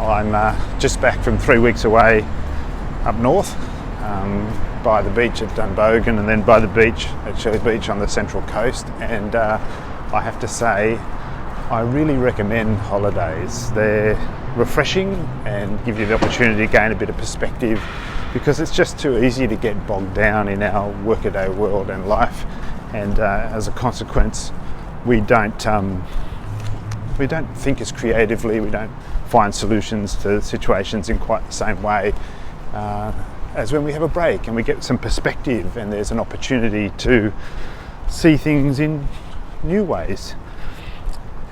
I'm just back from 3 weeks away up north by the beach at Dunbogan and then by the beach at Shirley Beach on the Central Coast, and I have to say I really recommend holidays. They're refreshing and give you the opportunity to gain a bit of perspective, because it's just too easy to get bogged down in our workaday world and life, and as a consequence we don't think as creatively, we don't find solutions to situations in quite the same way as when we have a break and we get some perspective and there's an opportunity to see things in new ways.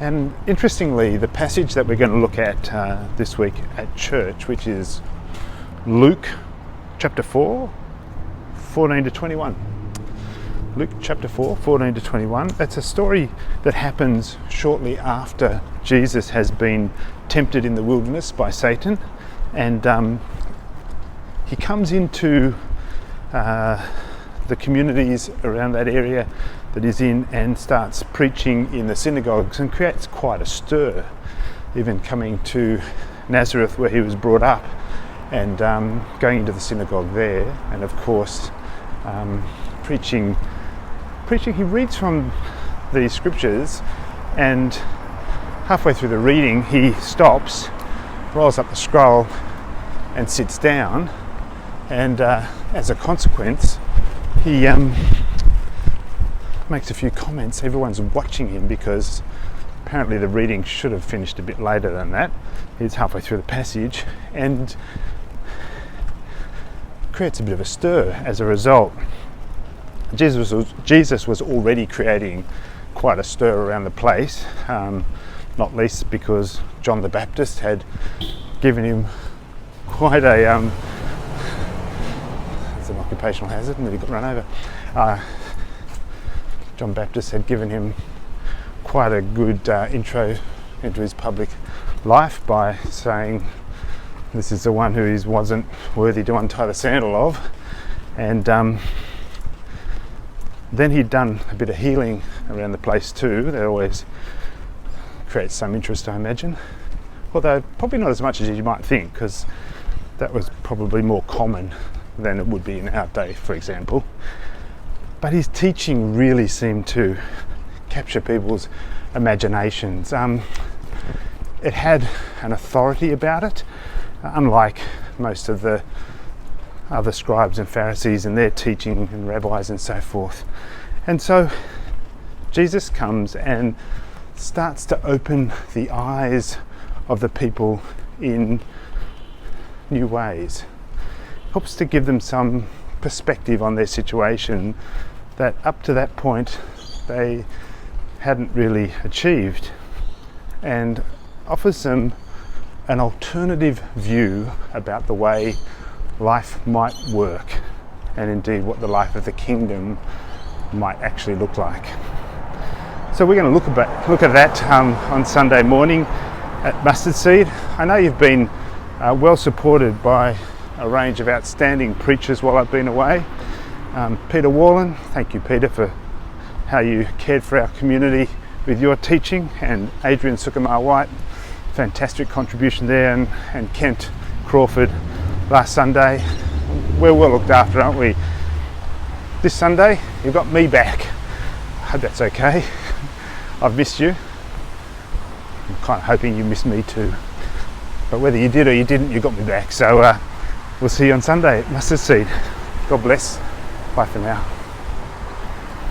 And interestingly, the passage that we're going to look at this week at church, which is Luke chapter 4, 14 to 21. Luke chapter 4, 14 to 21. That's a story that happens shortly after Jesus has been tempted in the wilderness by Satan, and he comes into the communities around that area that he's in and starts preaching in the synagogues and creates quite a stir, even coming to Nazareth where he was brought up and going into the synagogue there, and of course preaching. He reads from the scriptures, and halfway through the reading he stops, rolls up the scroll and sits down, and as a consequence he makes a few comments. Everyone's watching him because apparently the reading should have finished a bit later than that. He's halfway through the passage and creates a bit of a stir as a result. Jesus was already creating quite a stir around the place, not least because John the Baptist had given him quite a it's an occupational hazard, and he got run over. John Baptist had given him quite a good intro into his public life by saying, "This is the one who he wasn't worthy to untie the sandal of," and then he'd done a bit of healing around the place too. That always creates some interest, I imagine. Although probably not as much as you might think, because that was probably more common than it would be in our day, for example. But his teaching really seemed to capture people's imaginations. It had an authority about it, unlike most of the other scribes and Pharisees and their teaching and rabbis and so forth. And so Jesus comes and starts to open the eyes of the people in new ways. Helps to give them some perspective on their situation that up to that point they hadn't really achieved, and offers them an alternative view about the way life might work, and indeed what the life of the kingdom might actually look like. So we're going to look at that on Sunday morning at Mustard Seed. I know you've been well supported by a range of outstanding preachers while I've been away. Peter Wallen, thank you Peter for how you cared for our community with your teaching, and Adrian Sukumar-White, fantastic contribution there, and Kent Crawford last Sunday. We're well looked after, aren't we? This Sunday you've got me back. I hope that's okay. I've missed you. I'm kind of hoping you missed me too, but whether you did or you didn't, you got me back. So we'll see you on Sunday at Mustard Seed. God bless. Bye for now.